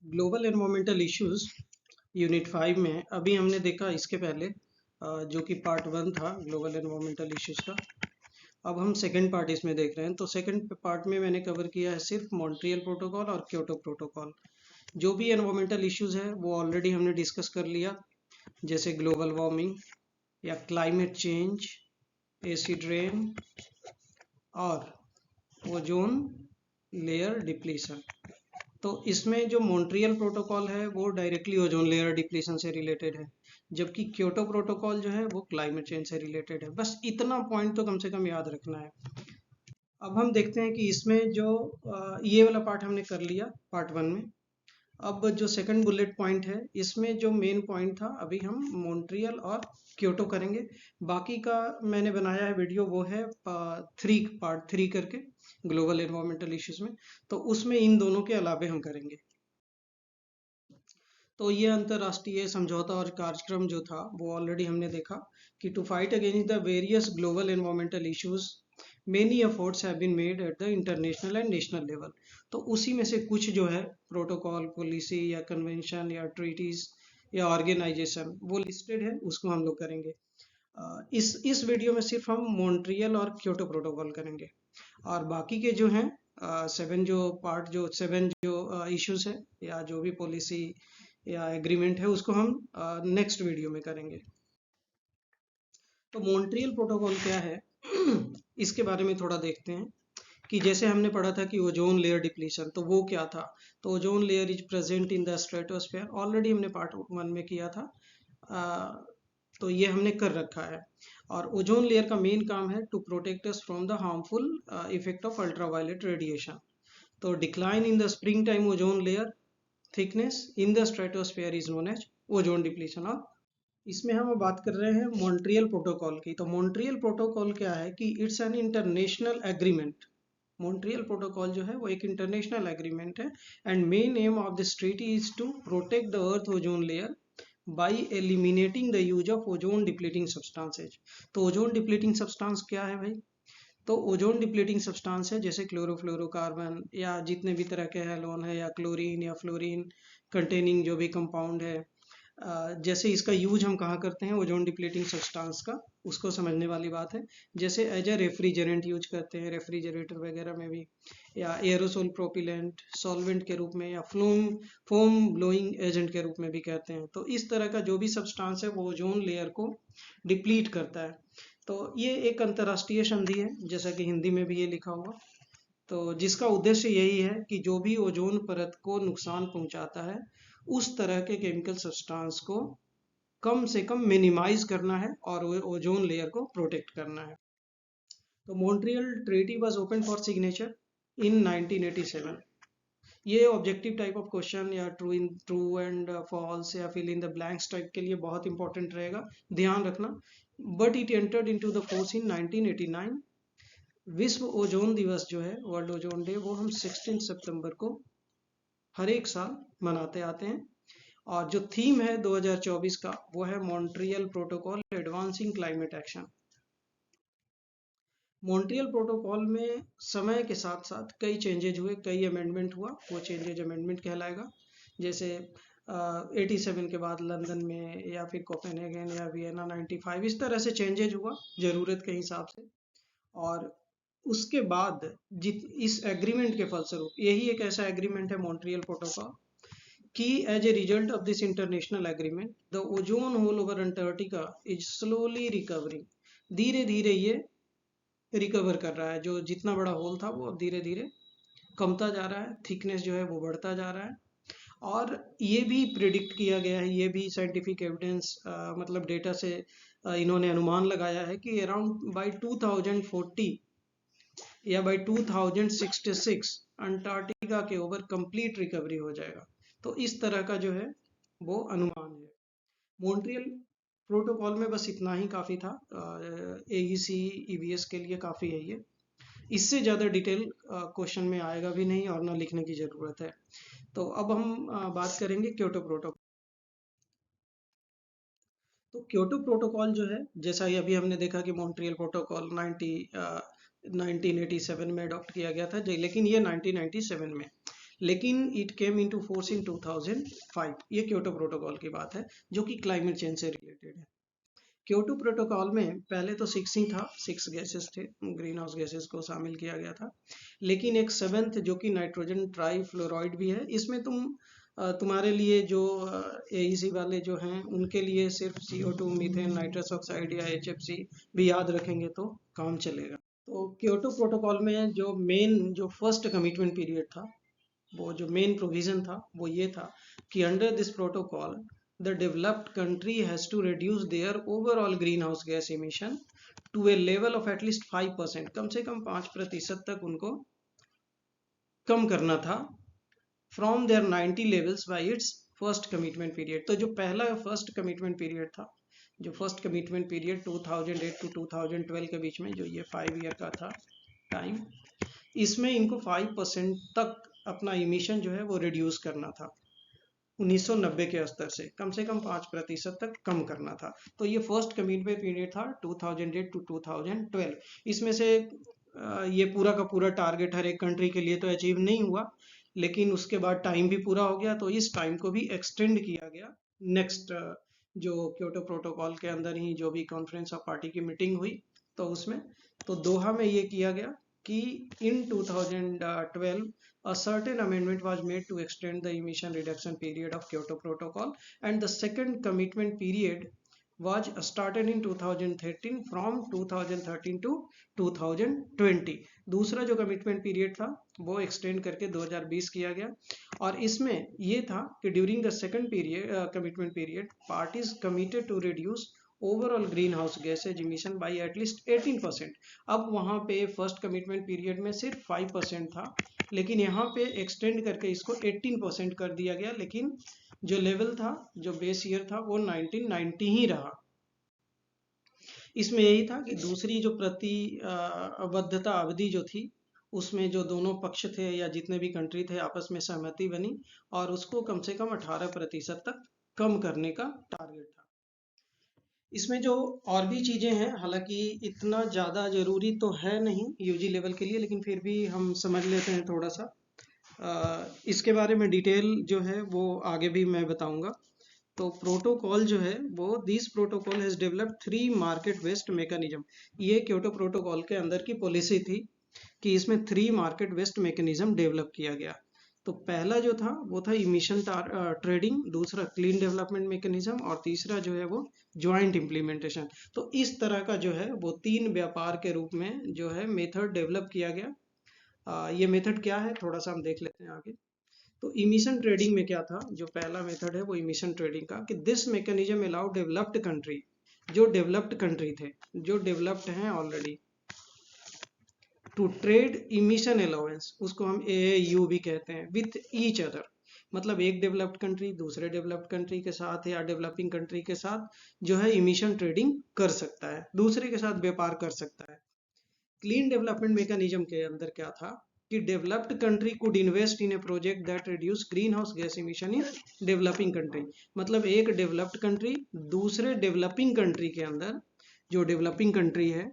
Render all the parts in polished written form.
Global environmental issues unit 5 में अभी हमने देखा इसके पहले जो कि पार्ट 1 था ग्लोबल एनवायरमेंटल इश्यूज का। अब हम सेकंड पार्ट इसमें देख रहे हैं। तो सेकंड पार्ट में मैंने कवर किया है सिर्फ मॉन्ट्रियल प्रोटोकॉल और क्योटो प्रोटोकॉल। जो भी एनवायरमेंटल इश्यूज है वो ऑलरेडी हमने डिस्कस कर लिया, जैसे ग्लोबल वार्मिंग या क्लाइमेट चेंज, एसिड रेन और ओजोन लेयर डिप्लीशन। तो इसमें जो मॉन्ट्रियल प्रोटोकॉल है वो डायरेक्टली ओजोन लेयर डिप्लीशन से रिलेटेड है, जबकि क्योटो प्रोटोकॉल जो है वो क्लाइमेट चेंज से रिलेटेड है। बस इतना पॉइंट तो कम से कम याद रखना है। अब हम देखते हैं कि इसमें जो ये वाला पार्ट हमने कर लिया पार्ट 1 में। अब जो सेकंड बुलेट पॉइंट है इसमें जो मेन पॉइंट था अभी हम मॉन्ट्रियल और क्योटो करेंगे। बाकी का मैंने बनाया है वीडियो, वो है पार्ट 3 करके ग्लोबल एनवायरमेंटल इश्यूज में, तो उसमें इन दोनों के अलावे हम करेंगे। तो ये अंतर्राष्ट्रीय समझौता और कार्यक्रम जो था वो ऑलरेडी हमने देखा कि to fight against the various global environmental issues many efforts have been made at the international and national level. तो उसी में से कुछ जो है प्रोटोकॉल, पॉलिसी या कन्वेंशन या ट्रीटीज या ऑर्गेनाइजेशन वो लिस्टेड है, उसको हम लोग करेंगे। इस वीडियो में सिर्फ हम मॉन्ट्रियल और क्योटो प्रोटोकॉल करेंगे, और बाकी के जो हैं सेवन जो इश्यूज है या जो भी पॉलिसी या एग्रीमेंट है उसको हम नेक्स्ट वीडियो में करेंगे। तो मॉन्ट्रियल प्रोटोकॉल क्या है इसके बारे में थोड़ा देखते हैं कि जैसे हमने पढ़ा था कि ओजोन लेयर डिप्लीशन, तो वो क्या था। तो ozone layer is present in the stratosphere, already हमने पार्ट 1 में किया था, तो ये हमने कर रखा है। और ओजोन लेयर का मेन काम है to protect us from the harmful effect of ultraviolet radiation. तो decline in the spring time ozone layer thickness in the stratosphere is known as ozone depletion. और इसमें हम बात कर रहे हैं मॉन्ट्रियल प्रोटोकॉल की। तो मॉन्ट्रियल प्रोटोकॉल क्या है कि it's an international agreement. Montreal protocol जो है वो एक इंटरनेशनल एग्रीमेंट है, and main aim of this treaty is to protect the earth ozone layer by eliminating the use of ozone depleting substances. तो ozone depleting substance क्या है भाई? तो ओजोन डिप्लीटिंग सब्सटेंस है जैसे क्लोरोफ्लोरोकार्बन या जितने भी तरह के हैलोन है या क्लोरीन या फ्लोरीन कंटेनिंग जो भी कंपाउंड है। जैसे इसका यूज हम कहाँ करते हैं ओजोन डिप्लीटिंग सब्सटेंस का, उसको समझने वाली बात है। जैसे एज ए रेफ्रिजरेंट यूज करते हैं रेफ्रिजरेटर वगैरह में भी, या एरोसोल प्रोपिलेंट सॉल्वेंट के रूप में, या फोम ब्लोइंग एजेंट के रूप में भी कहते हैं। तो इस तरह का जो भी सब्सटेंस है वो ओजोन लेयर को डिप्लीट करता है। तो ये एक अंतर्राष्ट्रीय संधि है, जैसा कि हिंदी में भी ये लिखा हुआ, तो जिसका उद्देश्य यही है कि जो भी ओजोन परत को नुकसान पहुंचाता है उस तरह के केमिकल सब्सटेंस को कम से कम मिनिमाइज करना है और ओजोन लेयर को प्रोटेक्ट करना है। तो Montreal treaty was open for signature in 1987। ये ऑब्जेक्टिव टाइप ऑफ क्वेश्चन या ट्रू एंड फॉल्स या fill in the blanks type के लिए बहुत इंपॉर्टेंट रहेगा, ध्यान रखना। But it entered into the force in 1989। विश्व ओजोन दिवस जो है, वर्ल्ड ओजोन डे, वो हम 16 सितंबर को हर एक साल मनाते आते हैं। और जो थीम है 2024 का वो है Montreal protocol advancing climate action. Montreal protocol में समय के साथ साथ कई चेंजेज हुए, कई अमेंडमेंट हुआ, वो चेंजेज अमेंडमेंट कहलाएगा। जैसे 87 के बाद लंदन में, या फिर कोपेनहेगन या वियना 95, इस तरह से चेंजेज हुआ जरूरत के हिसाब से। और उसके बाद इस एग्रीमेंट के फलस्वरूप, यही एक ऐसा एग्रीमेंट है मॉन्ट्रियल प्रोटोकॉल कि as a result of this international agreement the ozone hole over Antarctica is slowly recovering. धीरे धीरे ये रिकवर कर रहा है, जो जितना बड़ा होल था वो धीरे धीरे कमता जा रहा है, थिकनेस जो है वो बढ़ता जा रहा है। और ये भी प्रिडिक्ट किया गया है, ये भी साइंटिफिक एविडेंस मतलब डेटा से इन्होंने अनुमान लगाया है कि अराउंड बाय 2040 या बाय 2066 अंटार्कटिका के ओवर कंप्लीट रिकवरी हो जाएगा। तो इस तरह का जो है वो अनुमान है। मॉन्ट्रियल प्रोटोकॉल में बस इतना ही काफ़ी था, AEC EVS के लिए काफ़ी है ये। इससे ज़्यादा डिटेल क्वेश्चन में आएगा भी नहीं और ना लिखने की ज़रूरत है। तो अब हम बात करेंगे क्योटो प्रोटोकॉल। तो क्योटो प्रोटोकॉल जो है, जैसा कि अभी हमने देखा कि मॉन्ट्रियल प्रोटोकॉल 1987 में अडॉप्ट किया गया था, लेकिन ये 1997 में। लेकिन it came into force in 2005। ये क्योटो प्रोटोकॉल की बात है जो कि क्लाइमेट चेंज से रिलेटेड है। क्योटो प्रोटोकॉल में पहले तो 6 ही था, 6 गैसेस थे, ग्रीन हाउस गैसेस को शामिल किया गया था, लेकिन एक 7th जो कि नाइट्रोजन ट्राईफ्लोराइड भी है, इसमें तुम्हारे लिए जो AEC वाले जो हैं उनके लिए सिर्फ CO2, मीथेन, नाइट्रस ऑक्साइड या HFC भी याद रखेंगे तो काम चलेगा। तो क्योटो प्रोटोकॉल में जो फर्स्ट कमिटमेंट पीरियड था, वो जो मेन प्रोविजन था वो ये था कि under this protocol the developed country has to reduce their overall green house gas emission to a level of at least 5%, कम से कम 5% तक उनको कम करना था, from their 90 levels by its first commitment period. तो जो पहला फर्स्ट कमिटमेंट पीरियड था, जो फर्स्ट कमिटमेंट पीरियड 2008 टू 2012 के बीच में, जो ये 5 ईयर का था टाइम, इसमें इनको 5% तक अपना इमिशन जो है वो रिड्यूस करना था। 1990 के स्तर से कम 5% तक कम करना था। तो ये फर्स्ट कमिटमेंट पीरियड था 2008 टू 2012। इसमें से ये पूरा का पूरा टारगेट हर एक कंट्री के लिए तो अचीव नहीं हुआ, लेकिन उसके बाद टाइम भी पूरा हो गया, तो इस टाइम को भी एक्सटेंड किया गया नेक्स्ट जो क्योटो प्रोटोकॉल के अंदर ही जो भी कॉन्फ्रेंस ऑफ पार्टी की मीटिंग हुई तो उसमें, तो दोहा में ये किया गया कि in 2012 a certain amendment was made to extend the emission reduction period of Kyoto Protocol, and the second commitment period was started in 2013 from 2013 to 2020। दूसरा जो कमिटमेंट पीरियड था वो एक्सटेंड करके 2020 किया गया, और इसमें ये था कि during the second commitment period parties committed to reduce overall green house gases emission by at least 18%। अब वहाँ पे फर्स्ट कमिटमेंट पीरियड में सिर्फ 5% था, लेकिन यहाँ पे एक्सटेंड करके इसको 18% कर दिया गया, लेकिन जो लेवल था, जो बेस ईयर था, वो 1990 ही रहा। इसमें यही था कि दूसरी जो प्रतिबद्धता अवधि जो थी, उसमें जो दोनों पक्ष थे या जितने भी कंट्री थे आपस में सहमति बनी, और उसको कम से कम 18% तक कम करने का टारगेट था। इसमें जो और भी चीज़ें हैं, हालांकि इतना ज़्यादा ज़रूरी तो है नहीं यूजी लेवल के लिए, लेकिन फिर भी हम समझ लेते हैं थोड़ा सा। इसके बारे में डिटेल जो है वो आगे भी मैं बताऊंगा। तो प्रोटोकॉल जो है वो this protocol has developed 3 market based mechanism. ये क्योटो प्रोटोकॉल के अंदर की पॉलिसी थी कि इसमें 3 मार्केट बेस्ड मैकेनिज्म डेवलप किया गया। तो पहला जो था वो था इमिशन ट्रेडिंग, दूसरा क्लीन डेवलपमेंट मैकेनिज्म, और तीसरा जो है वो ज्वाइंट इम्प्लीमेंटेशन। तो इस तरह का जो है वो 3 व्यापार के रूप में जो है मेथड डेवलप किया गया। ये मेथड क्या है थोड़ा सा हम देख लेते हैं आगे। तो इमिशन ट्रेडिंग में क्या था, जो पहला मेथड है वो इमिशन ट्रेडिंग का, कि this mechanism allow developed country, जो डेवलप्ड कंट्री थे, जो डेवलप्ड हैं already, to trade emission allowance, उसको हम AAU भी कहते हैं, विथ ईच अदर। मतलब एक डेवलप्ड कंट्री दूसरे डेवलप्ड कंट्री के साथ या डेवलपिंग कंट्री के साथ जो है इमिशन ट्रेडिंग कर सकता है, दूसरे के साथ व्यापार कर सकता है। क्लीन डेवलपमेंट मैकेनिज्म के अंदर क्या था कि developed country could invest in A project that reduce green house gas emission in developing country. मतलब एक डेवलप्ड कंट्री दूसरे डेवलपिंग कंट्री के अंदर, जो डेवलपिंग कंट्री है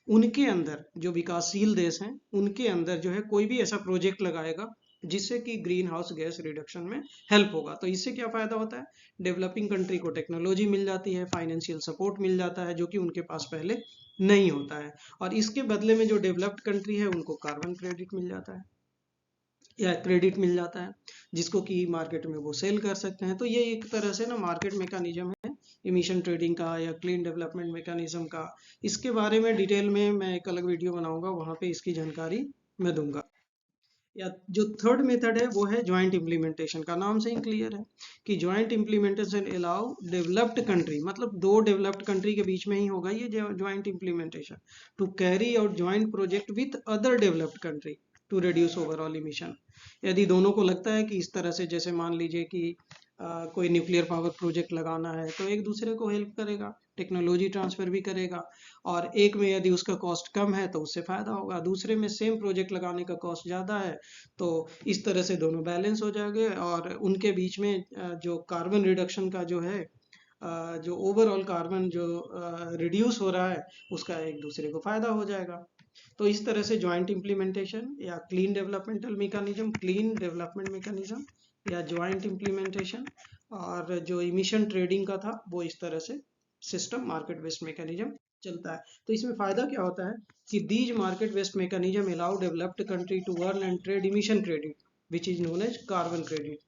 उनके अंदर, जो विकासशील देश हैं उनके अंदर जो है कोई भी ऐसा प्रोजेक्ट लगाएगा जिससे कि ग्रीन हाउस गैस रिडक्शन में हेल्प होगा। तो इससे क्या फायदा होता है, डेवलपिंग कंट्री को टेक्नोलॉजी मिल जाती है, फाइनेंशियल सपोर्ट मिल जाता है, जो कि उनके पास पहले नहीं होता है, और इसके बदले में जो डेवलप्ड कंट्री है उनको कार्बन क्रेडिट मिल जाता है या क्रेडिट मिल जाता है, जिसको कि मार्केट में वो सेल कर सकते हैं। तो ये एक तरह से ना मार्केट मैकेनिज्म है इमिशन ट्रेडिंग का या क्लीन डेवलपमेंट मैकेनिज्म का। इसके बारे में डिटेल में मैं एक अलग वीडियो बनाऊंगा, वहां पे इसकी जानकारी मैं दूंगा। या जो थर्ड मेथड है वो है ज्वाइंट इम्प्लीमेंटेशन का। नाम से ही क्लियर है कि joint implementation allow developed country, मतलब 2 डेवलप्ड कंट्री के बीच में ही होगा ये joint implementation, to carry out joint project with other developed country to reduce overall emission. यदि दोनों को लगता है कि इस तरह से, जैसे मान लीजिए कि कोई न्यूक्लियर पावर प्रोजेक्ट लगाना है, तो एक दूसरे को हेल्प करेगा, टेक्नोलॉजी ट्रांसफर भी करेगा, और एक में यदि उसका कॉस्ट कम है तो उससे फायदा होगा, दूसरे में सेम प्रोजेक्ट लगाने का कॉस्ट ज़्यादा है, तो इस तरह से दोनों बैलेंस हो जाएंगे, और उनके बीच में जो कार्बन रिडक्शन का जो है, जो ओवरऑल कार्बन जो रिड्यूस हो रहा है उसका एक दूसरे को फायदा हो जाएगा। तो इस तरह से ज्वाइंट इम्प्लीमेंटेशन या क्लीन डेवलपमेंटल मैकेनिज्म या ज्वाइंट इम्प्लीमेंटेशन, और जो इमिशन ट्रेडिंग का था वो इस तरह से सिस्टम मार्केट बेस्ड मैकेनिज्म चलता है। तो इसमें फायदा क्या होता है कि these market based mechanism allow developed country to earn and trade emission credit which is known as carbon credit.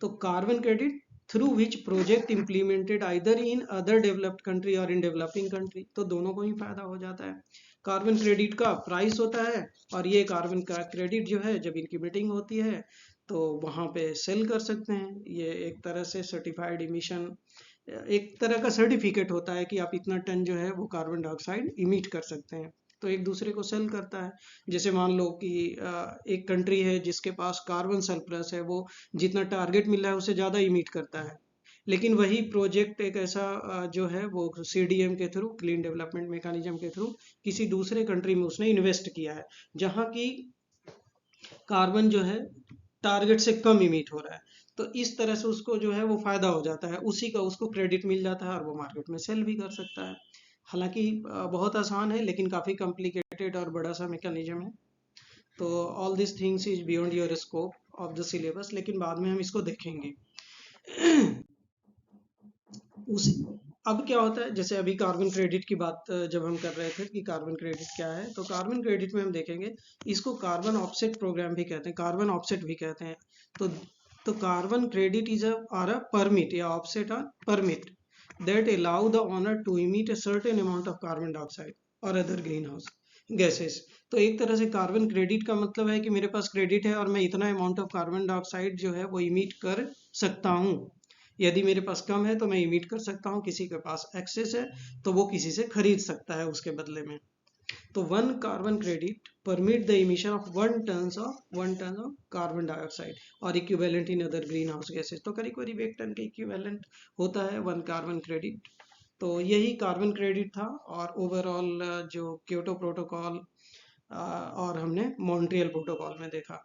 तो carbon credit through which project implemented either in other developed country और इन डेवलपिंग कंट्री, तो दोनों को ही फायदा हो जाता है। Carbon credit का प्राइस होता है, और ये कार्बन का क्रेडिट जो है जब इनकी मीटिंग होती है तो वहाँ पे सेल कर सकते हैं। ये एक तरह से सर्टिफाइड इमिशन, एक तरह का सर्टिफिकेट होता है कि आप इतना टन जो है वो कार्बन डाइऑक्साइड इमिट कर सकते हैं, तो एक दूसरे को सेल करता है। जैसे मान लो कि एक कंट्री है जिसके पास कार्बन सरप्लस है, वो जितना टारगेट मिल रहा है उससे ज़्यादा इमिट करता है, लेकिन वही प्रोजेक्ट एक ऐसा जो है वो CDM के थ्रू, क्लीन डेवलपमेंट मैकेनिज्म के थ्रू किसी दूसरे कंट्री में उसने इन्वेस्ट किया है जहाँ की कार्बन जो है टारगेट से कम इमिट हो रहा है, तो इस तरह से उसको जो है वो फायदा हो जाता है, उसी का उसको क्रेडिट मिल जाता है और वो मार्केट में सेल भी कर सकता है। हालांकि बहुत आसान है लेकिन काफ़ी कॉम्प्लिकेटेड और बड़ा सा मैकेनिज्म है। तो all this things is beyond your scope of the syllabus, लेकिन बाद में हम इसको देखेंगे। उस अब क्या होता है, जैसे अभी कार्बन क्रेडिट की बात जब हम कर रहे थे कि कार्बन क्रेडिट क्या है, तो कार्बन क्रेडिट में हम देखेंगे इसको कार्बन ऑफसेट प्रोग्राम भी कहते हैं, कार्बन ऑफसेट भी कहते हैं। तो carbon credit is are a permit या offset are permit that allow the owner to emit a certain amount of carbon dioxide और अदर ग्रीन हाउस गैसेस। तो एक तरह से कार्बन क्रेडिट का मतलब है कि मेरे पास क्रेडिट है और मैं इतना अमाउंट ऑफ कार्बन डाइऑक्साइड जो है वो इमिट कर सकता हूँ। यदि मेरे पास कम है तो मैं इमिट कर सकता हूँ, किसी के पास एक्सेस है तो वो किसी से खरीद सकता है उसके बदले में। तो 1 carbon credit permit the emission of 1 ton of carbon dioxide और equivalent in other green house gases. तो करीब करीब 1 टन के इक्विवेलेंट होता है 1 कार्बन क्रेडिट। तो यही कार्बन क्रेडिट था, और ओवरऑल जो क्योटो प्रोटोकॉल और हमने मॉन्ट्रियल प्रोटोकॉल में देखा।